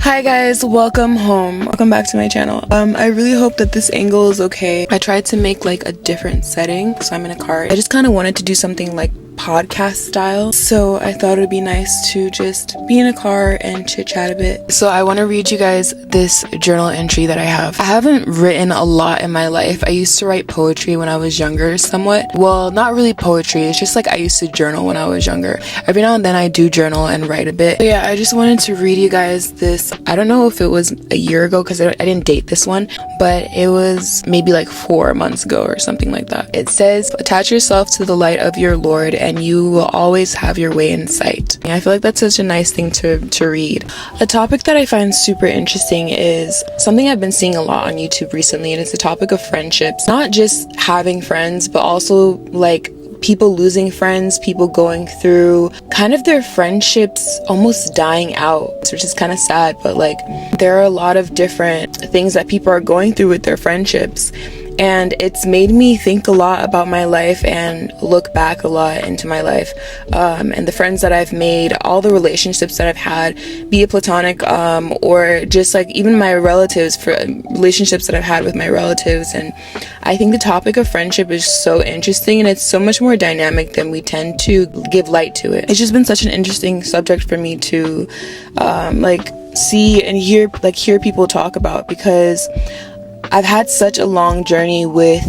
Hi guys, welcome home. Welcome back to my channel. I really hope that this angle is okay. I tried to make like a different setting, so I'm in a car. I just kind of wanted to do something like podcast style, so I thought it would be nice to just be in a car and chit chat a bit. So I want to read you guys this journal entry that I have. I haven't written a lot in my life. I used to write poetry when I was younger somewhat. Well, not really poetry, it's just like I used to journal when I was younger. Every now and then I do journal and write a bit. But yeah, I just wanted to read you guys this. I don't know if it was a year ago because I didn't date this one, but it was maybe like 4 months ago or something like that. It says, attach yourself to the light of your Lord and you will always have your way in sight. And I feel like that's such a nice thing to read. A topic that I find super interesting is something I've been seeing a lot on YouTube recently, and it's the topic of friendships. Not just having friends, but also like people losing friends, people going through kind of their friendships almost dying out, which is kind of sad, but like there are a lot of different things that people are going through with their friendships. And it's made me think a lot about my life and look back a lot into my life, and the friends that I've made, all the relationships that I've had, be it platonic or just like even my relatives, for relationships that I've had with my relatives. And I think the topic of friendship is so interesting, and it's so much more dynamic than we tend to give light to it. It's just been such an interesting subject for me to like see and hear people talk about, because I've had such a long journey with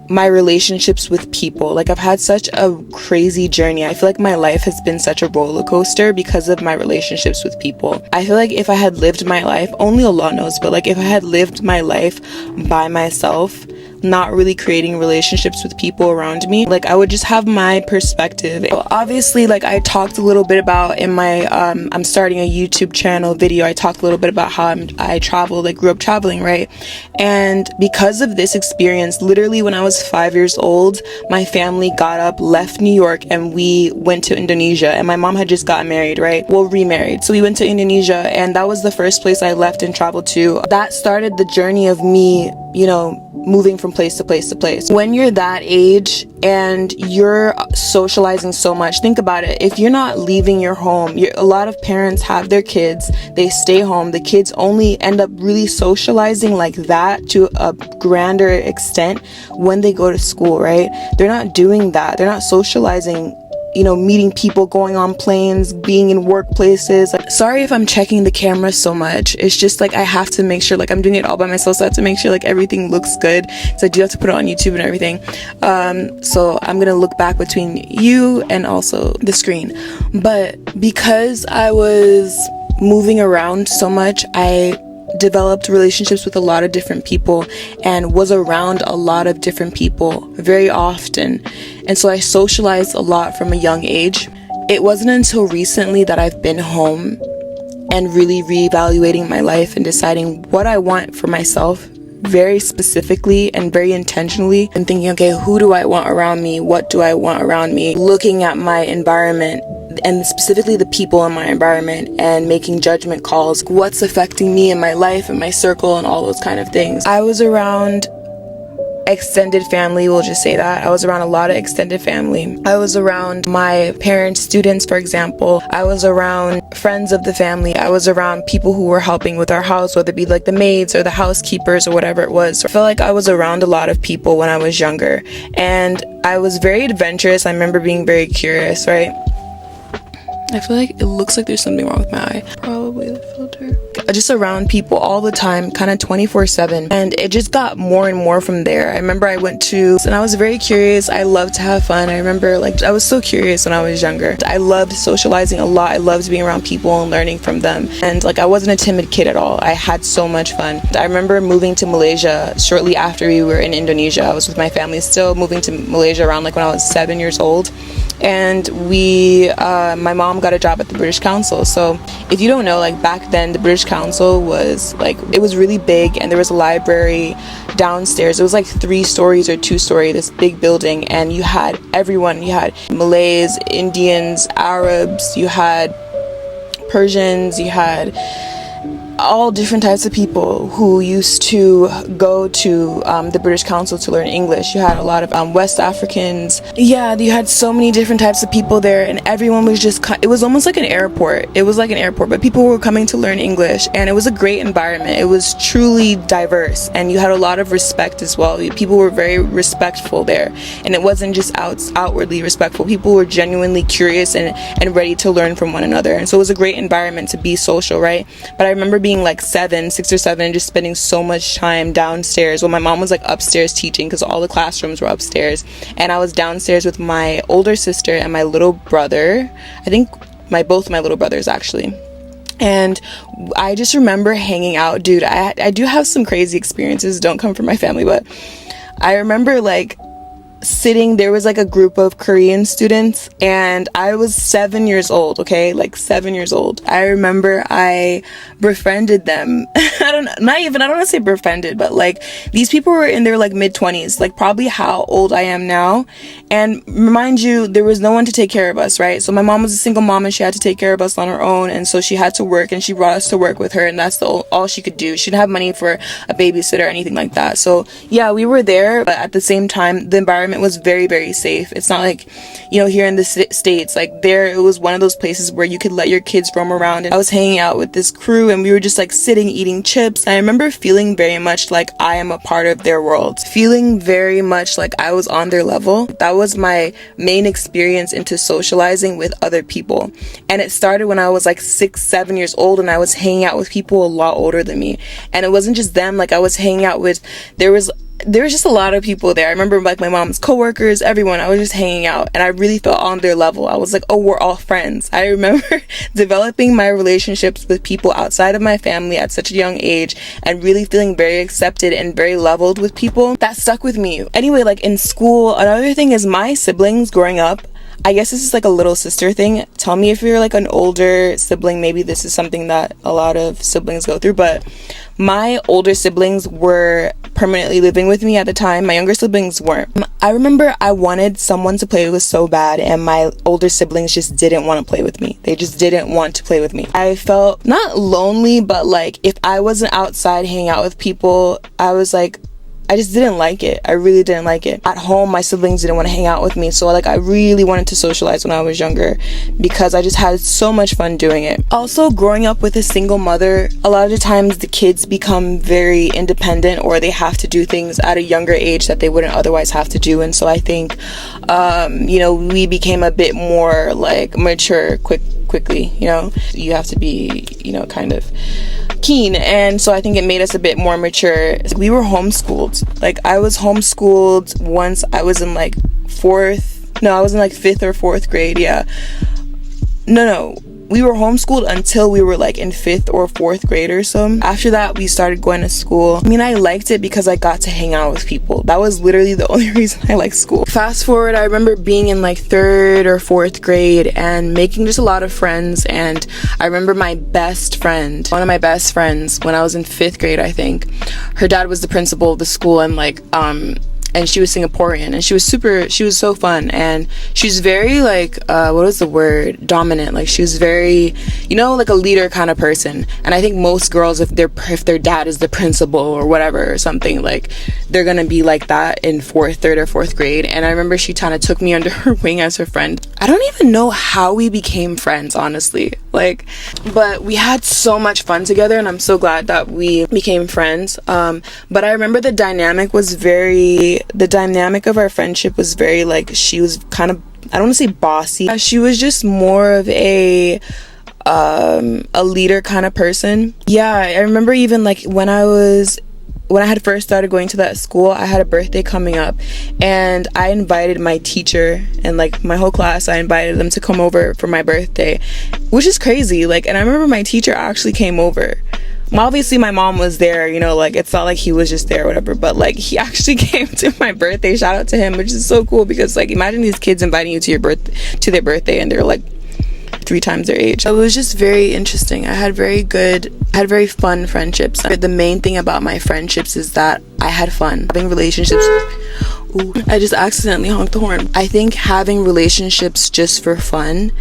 my relationships with people. Like I've had such a crazy journey. I feel like my life has been such a roller coaster because of my relationships with people. I feel like if I had lived my life, only Allah knows, but like if I had lived my life by myself, not really creating relationships with people around me, like I would just have my perspective. Obviously, like I talked a little bit about in my I'm starting a YouTube channel video, I talked a little bit about how I traveled, like grew up traveling, right? And because of this experience, literally when I was 5 years old, my family got up, left New York, and we went to Indonesia. And my mom had just got married, right? Well, remarried. So we went to Indonesia, and that was the first place I left and traveled to. That started the journey of me, you know, moving from place to place to place. When you're that age and you're socializing so much, think about it. If you're not leaving your home, a lot of parents have their kids, they stay home. The kids only end up really socializing like that to a grander extent when they go to school, right? They're not doing that. They're not socializing, you know, meeting people, going on planes, being in workplaces. Like, sorry if I'm checking the camera so much. It's just like I have to make sure, like I'm doing it all by myself, so I have to make sure like everything looks good. So I do have to put it on YouTube and everything. So I'm gonna look back between you and also the screen. But because I was moving around so much, I developed relationships with a lot of different people and was around a lot of different people very often. And so I socialized a lot from a young age. It wasn't until recently that I've been home and really reevaluating my life and deciding what I want for myself very specifically and very intentionally, and thinking, okay, who do I want around me? What do I want around me? Looking at my environment, and specifically the people in my environment, and making judgment calls. What's affecting me in my life and my circle and all those kind of things. I was around extended family, we'll just say that. I was around a lot of extended family. I was around my parents' students, for example. I was around friends of the family. I was around people who were helping with our house, whether it be like the maids or the housekeepers or whatever it was. So I felt like I was around a lot of people when I was younger. And I was very adventurous. I remember being very curious, right? I feel like it looks like there's something wrong with my eye. Probably the filter. Just around people all the time, kind of 24/7. And it just got more and more from there. I remember I went to, and I was very curious. I loved to have fun. I remember like I was so curious when I was younger. I loved socializing a lot. I loved being around people and learning from them. And like I wasn't a timid kid at all. I had so much fun. I remember moving to Malaysia shortly after we were in Indonesia. I was with my family still, moving to Malaysia around like when I was 7 years old. And my mom got a job at the British Council. So if you don't know, like back then the British Council was like, it was really big, and there was a library downstairs. It was like 3 stories or 2-story, this big building, and you had everyone. You had Malays, Indians, Arabs, you had Persians, you had all different types of people who used to go to the British Council to learn English. You had a lot of West Africans. Yeah, you had so many different types of people there, and everyone was just, it was almost like an airport. It was like an airport, but people were coming to learn English, and it was a great environment. It was truly diverse, and you had a lot of respect as well. People were very respectful there, and it wasn't just outwardly respectful. People were genuinely curious and ready to learn from one another, and so it was a great environment to be social, right? But I remember being like 6 or 7, and just spending so much time downstairs. Well, my mom was like upstairs teaching because all the classrooms were upstairs, and I was downstairs with my older sister and my little brother. I think both my little brothers actually. And I just remember hanging out. Dude, I do have some crazy experiences, don't come from my family, but I remember like sitting, there was like a group of Korean students, and I was 7 years old, okay, like 7 years old. I remember I befriended them. I don't want to say befriended, but like these people were in their like mid-20s, like probably how old I am now. And mind you, there was no one to take care of us, right? So my mom was a single mom, and she had to take care of us on her own, and so she had to work, and she brought us to work with her, and that's all she could do. She didn't have money for a babysitter or anything like that. So yeah, we were there, but at the same time, the environment was very, very safe. It's not like, you know, here in the States, like there, it was one of those places where you could let your kids roam around. And I was hanging out with this crew, and we were just like sitting, eating chips. And I remember feeling very much like I am a part of their world, feeling very much like I was on their level. That was my main experience into socializing with other people. And it started when I was like 6, 7 years old, and I was hanging out with people a lot older than me. And it wasn't just them, like I was hanging out with, there was just a lot of people there. I remember like my mom's coworkers, everyone. I was just hanging out, and I really felt on their level. I was like, oh, we're all friends. I remember developing my relationships with people outside of my family at such a young age, and really feeling very accepted and very leveled with people. That stuck with me. Anyway, like in school, another thing is my siblings growing up, I guess this is like a little sister thing. Tell me if you're like an older sibling, maybe this is something that a lot of siblings go through, but my older siblings were permanently living with me at the time. My younger siblings weren't. I remember I wanted someone to play with so bad, and my older siblings just didn't want to play with me. They just didn't want to play with me. I felt not lonely, but like if I wasn't outside hanging out with people, I was like, I just didn't like it. I really didn't like it. At home, my siblings didn't want to hang out with me, so like I really wanted to socialize when I was younger because I just had so much fun doing it. Also, growing up with a single mother, a lot of the times the kids become very independent, or they have to do things at a younger age that they wouldn't otherwise have to do. And so I think, you know, we became a bit more like mature quickly, you know. You have to be, you know, kind of keen, and so I think it made us a bit more mature. We were homeschooled. Like I was homeschooled once I was in like I was in like 5th or 4th grade. Yeah, no, we were homeschooled until we were like in 5th or 4th grade or so. After that, we started going to school. I mean, I liked it because I got to hang out with people. That was literally the only reason I liked school. Fast forward, I remember being in like 3rd or 4th grade and making just a lot of friends. And I remember my best friend, one of my best friends, when I was in 5th grade, I think, her dad was the principal of the school, and like and she was Singaporean, and she was so fun, and she's very like what was the word, dominant. Like she was very, you know, like a leader kind of person. And I think most girls, if their dad is the principal or whatever or something, like they're gonna be like that in 3rd or 4th grade. And I remember she kind of took me under her wing as her friend. I don't even know how we became friends, honestly, like, but we had so much fun together, and I'm so glad that we became friends. But I remember the dynamic of our friendship was very like, she was kind of, I don't want to say bossy. She was just more of a leader kind of person. Yeah, I remember even like when I had first started going to that school, I had a birthday coming up, and I invited my teacher and like my whole class, I invited them to come over for my birthday, which is crazy. Like, and I remember my teacher actually came over. Obviously my mom was there, you know, like it's not like he was just there or whatever, but like he actually came to my birthday. Shout out to him, which is so cool, because like imagine these kids inviting you to their birthday, and they're like 3 times their age. It was just very interesting. I had very fun friendships. The main thing about my friendships is that I had fun having relationships. Ooh, I just accidentally honked the horn. I think having relationships just for fun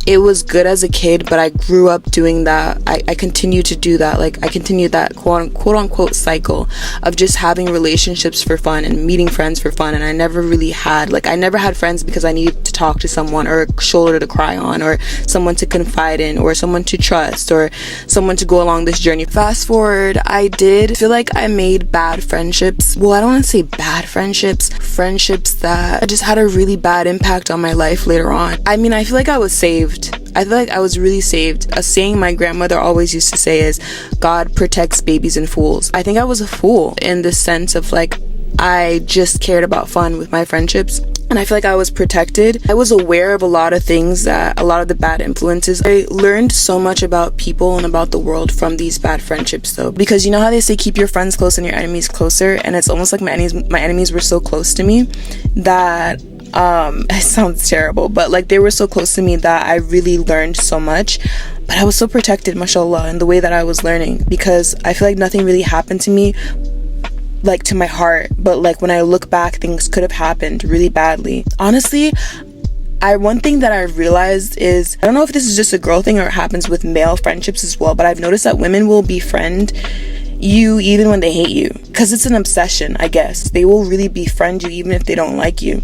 it was good as a kid, but I grew up doing that. I continued to do that. Like, I continued that quote unquote cycle of just having relationships for fun and meeting friends for fun. And I never had friends because I needed to talk to someone, or a shoulder to cry on, or someone to confide in, or someone to trust, or someone to go along this journey. Fast forward, I did feel like I made bad friendships. Well, I don't want to say bad friendships that just had a really bad impact on my life later on. I mean, I feel like I was saved. I feel like I was really saved. A saying my grandmother always used to say is, God protects babies and fools. I think I was a fool in the sense of like, I just cared about fun with my friendships, and I feel like I was protected. I was aware of a lot of things, that a lot of the bad influences. I learned so much about people and about the world from these bad friendships though, because you know how they say keep your friends close and your enemies closer, and it's almost like my enemies were so close to me that it sounds terrible, but like they were so close to me that I really learned so much. But I was so protected, mashallah, in the way that I was learning, because I feel like nothing really happened to me like to my heart, but like when I look back, things could have happened really badly. Honestly, one thing that I realized is, I don't know if this is just a girl thing or it happens with male friendships as well, but I've noticed that women will befriend you even when they hate you, because it's an obsession, I guess. They will really befriend you even if they don't like you,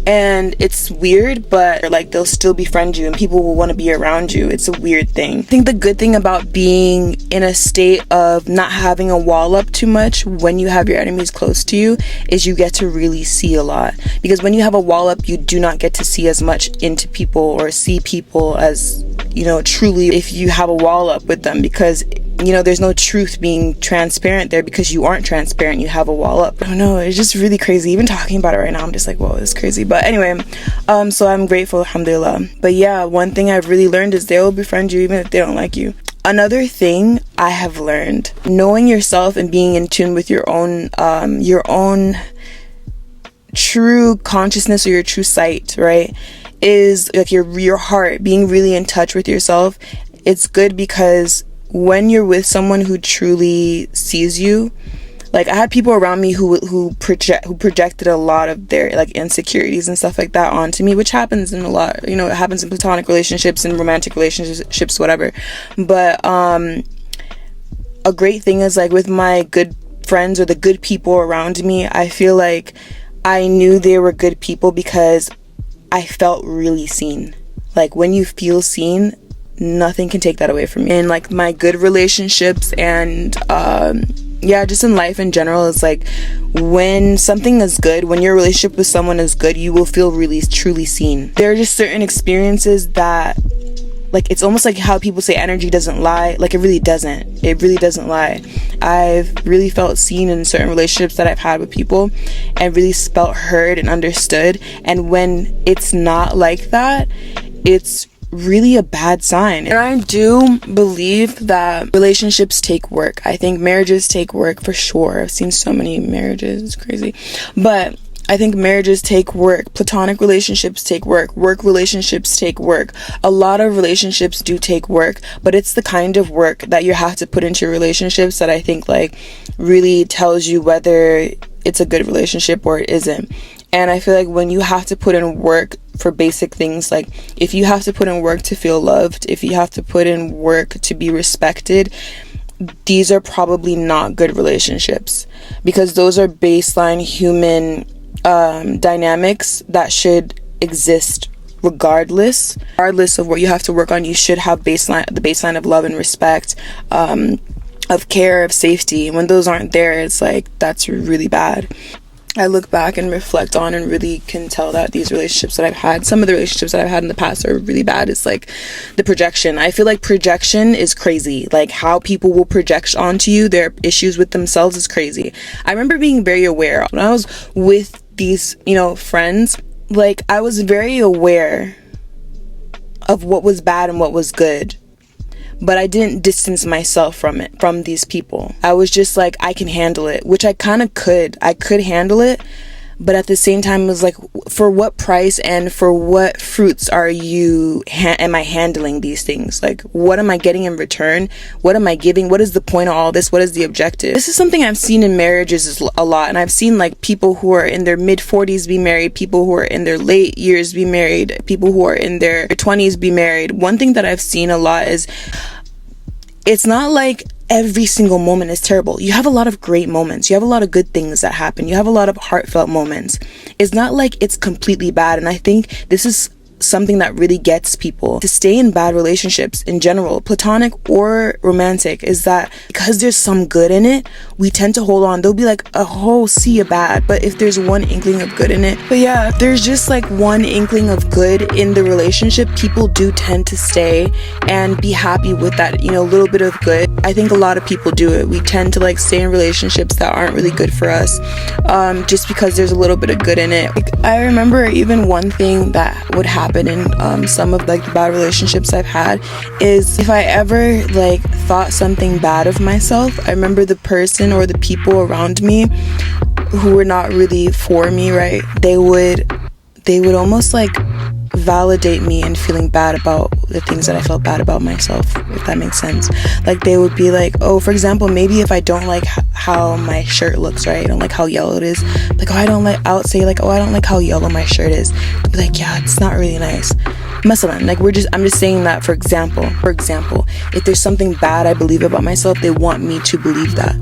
and it's weird, but like they'll still befriend you and people will want to be around you. It's a weird thing. I think the good thing about being in a state of not having a wall up too much when you have your enemies close to you is you get to really see a lot, because when you have a wall up, you do not get to see as much into people or see people as, you know, truly, if you have a wall up with them, because you know, there's no truth being transparent there, because you aren't transparent, you have a wall up. I don't know, it's just really crazy. Even talking about it right now, I'm just like, whoa, it's crazy. But anyway, so I'm grateful, alhamdulillah. But yeah, one thing I've really learned is they will befriend you even if they don't like you. Another thing I have learned, knowing yourself and being in tune with your own true consciousness, or your true sight, right, is like your heart, being really in touch with yourself. It's good because when you're with someone who truly sees you, like I had people around me who projected a lot of their like insecurities and stuff like that onto me, which happens in a lot, you know, it happens in platonic relationships and romantic relationships, whatever. But a great thing is, like, with my good friends or the good people around me, I feel like I knew they were good people because I felt really seen. Like, when you feel seen, nothing can take that away from me. And like my good relationships and just in life in general, it's like when something is good, when your relationship with someone is good, you will feel really truly seen. There are just certain experiences that, like, it's almost like how people say energy doesn't lie. Like, it really doesn't lie. I've really felt seen in certain relationships that I've had with people, and really felt heard and understood. And when it's not like that, it's really a bad sign. And I do believe that relationships take work. I think marriages take work for sure. I've seen so many marriages, it's crazy. But I think marriages take work. Platonic relationships take work. Work relationships take work. A lot of relationships do take work, but it's the kind of work that you have to put into your relationships that I think like really tells you whether it's a good relationship or it isn't. And I feel like when you have to put in work for basic things, like if you have to put in work to feel loved, if you have to put in work to be respected, these are probably not good relationships, because those are baseline human dynamics that should exist regardless of what you have to work on. You should have the baseline of love and respect, of care, of safety. And when those aren't there, it's like, that's really bad. I look back and reflect on and really can tell that these relationships that I've had, some of the relationships that I've had in the past are really bad. It's like the projection. I feel like projection is crazy. Like how people will project onto you their issues with themselves is crazy. I remember being very aware when I was with these, friends, like I was very aware of what was bad and what was good. But I didn't distance myself from these people. I was just like, I can handle it, which I kind of could. I could handle it, but at the same time it was like, for what price and for what fruits are you am I handling these things? Like, what am I getting in return? What am I giving? What is the point of all this? What is the objective? This is something I've seen in marriages a lot, and I've seen like people who are in their mid 40s be married, people who are in their late years be married, people who are in their 20s be married. One thing that I've seen a lot is, it's not like every single moment is terrible. You have a lot of great moments. You have a lot of good things that happen. You have a lot of heartfelt moments. It's not like it's completely bad. And I think this is something that really gets people to stay in bad relationships in general, platonic or romantic, is that because there's some good in it, we tend to hold on. They'll be like a whole sea of bad, but if there's one inkling of good in it, but yeah, if there's just like one inkling of good in the relationship, people do tend to stay and be happy with that, you know, little bit of good. I think a lot of people do it. We tend to like stay in relationships that aren't really good for us, just because there's a little bit of good in it. Like, I remember even one thing that would happen in some of like the bad relationships I've had is, if I ever like thought something bad of myself, I remember the person or the people around me who were not really for me, right, they would almost like validate me in feeling bad about the things that I felt bad about myself, if that makes sense. Like, they would be like, oh, for example, maybe if I don't like how my shirt looks, right, I don't like how yellow it is, like, I would say like, oh, I don't like how yellow my shirt is. They'd be like, yeah, it's not really nice. Masalan, like, I'm just saying that for example, if there's something bad I believe about myself, they want me to believe that,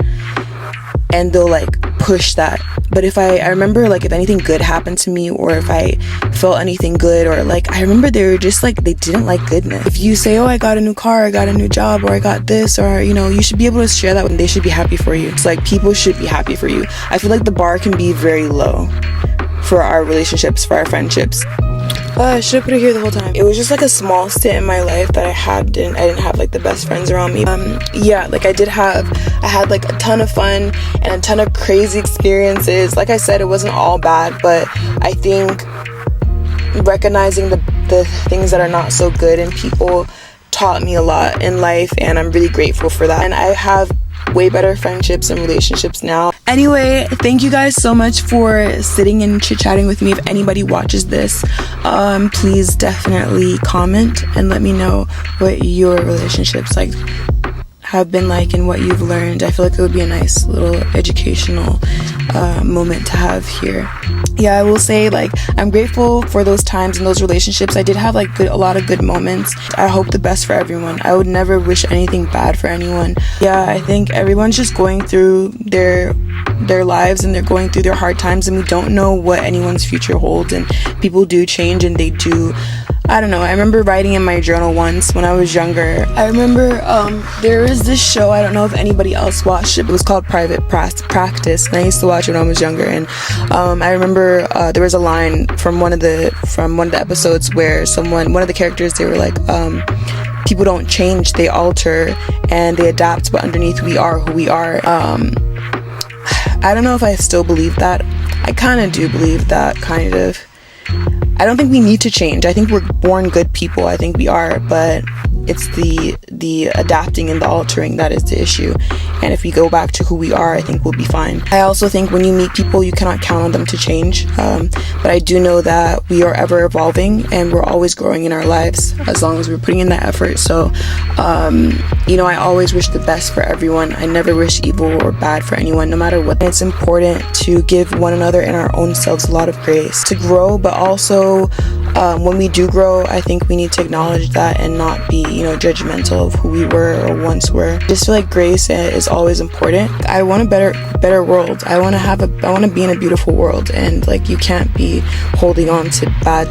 and they'll like push that. But if I remember, like, if anything good happened to me, or if I felt anything good, or like, I remember they were just like, they didn't like goodness. If you say, oh, I got a new car, I got a new job, or I got this, or, you know, you should be able to share that when they should be happy for you. It's like, people should be happy for you. I feel like the bar can be very low for our relationships, for our friendships. I should have put it here the whole time. It was just like a small stint in my life that I didn't have like the best friends around me. Yeah, like I had like a ton of fun and a ton of crazy experiences. Like I said, it wasn't all bad, but I think recognizing the things that are not so good in people taught me a lot in life, and I'm really grateful for that. And I have way better friendships and relationships now. Anyway, thank you guys so much for sitting and chit-chatting with me. If anybody watches this, please definitely comment and let me know what your relationships like have been like and what you've learned. I feel like it would be a nice little educational moment to have here. Yeah, I will say, like, I'm grateful for those times and those relationships. I did have like a lot of good moments. I hope the best for everyone. I would never wish anything bad for anyone. Yeah, I think everyone's just going through their lives, and they're going through their hard times, and we don't know what anyone's future holds, and people do change, and they do, I don't know. I remember writing in my journal once when I was younger. I remember there was this show, I don't know if anybody else watched it, but it was called Private Practice, and I used to watch it when I was younger. And I remember there was a line from one of the episodes where one of the characters, they were like, people don't change, they alter and they adapt, but underneath we are who we are. I don't know if I still believe that. I kind of do believe that, kind of. I don't think we need to change. I think we're born good people. I think we are, but it's the adapting and the altering that is the issue. And if we go back to who we are, I think we'll be fine. I also think when you meet people, you cannot count on them to change. But I do know that we are ever evolving, and we're always growing in our lives as long as we're putting in that effort. So, you know, I always wish the best for everyone. I never wish evil or bad for anyone, no matter what. It's important to give one another and our own selves a lot of grace to grow, but also when we do grow, I think we need to acknowledge that and not be, you know, judgmental of who we were or once were. I just feel like grace is always important. I want a better world. I want to be in a beautiful world, and like, you can't be holding on to bad,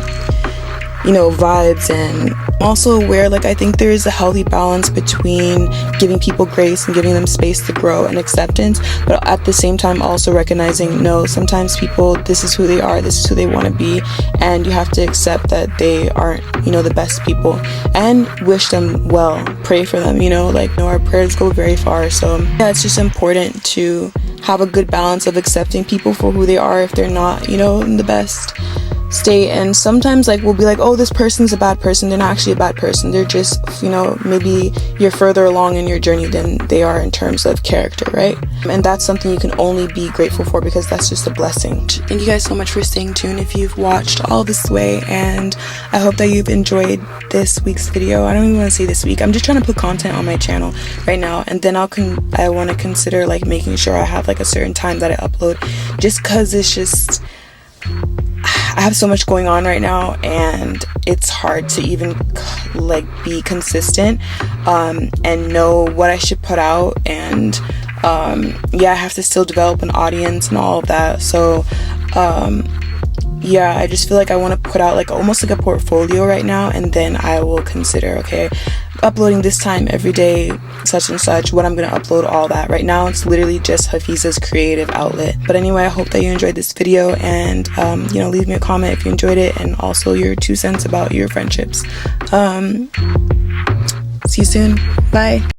you know, vibes. And also aware, like, I think there is a healthy balance between giving people grace and giving them space to grow and acceptance, but at the same time also recognizing, no, sometimes people, this is who they are, this is who they want to be, and you have to accept that they aren't, you know, the best people, and wish them well, pray for them, you know, like, you know, our prayers go very far. So yeah, it's just important to have a good balance of accepting people for who they are if they're not, you know, the best. state, and sometimes like we'll be like, oh, this person's a bad person. They're not actually a bad person. They're just, you know, maybe you're further along in your journey than they are in terms of character, right? And that's something you can only be grateful for, because that's just a blessing. Thank you guys so much for staying tuned if you've watched all this way, and I hope that you've enjoyed this week's video. I don't even want to say this week. I'm just trying to put content on my channel right now, and then I want to consider like making sure I have like a certain time that I upload, just because it's just, I have so much going on right now and it's hard to even like be consistent and know what I should put out, and yeah, I have to still develop an audience and all of that. So yeah, I just feel like I want to put out like almost like a portfolio right now, and then I will consider, okay, uploading this time every day, such and such, what I'm gonna upload, all that. Right now it's literally just Hafiza's creative outlet. But anyway, I hope that you enjoyed this video, and you know, leave me a comment if you enjoyed it, and also your 2 cents about your friendships. See you soon. Bye.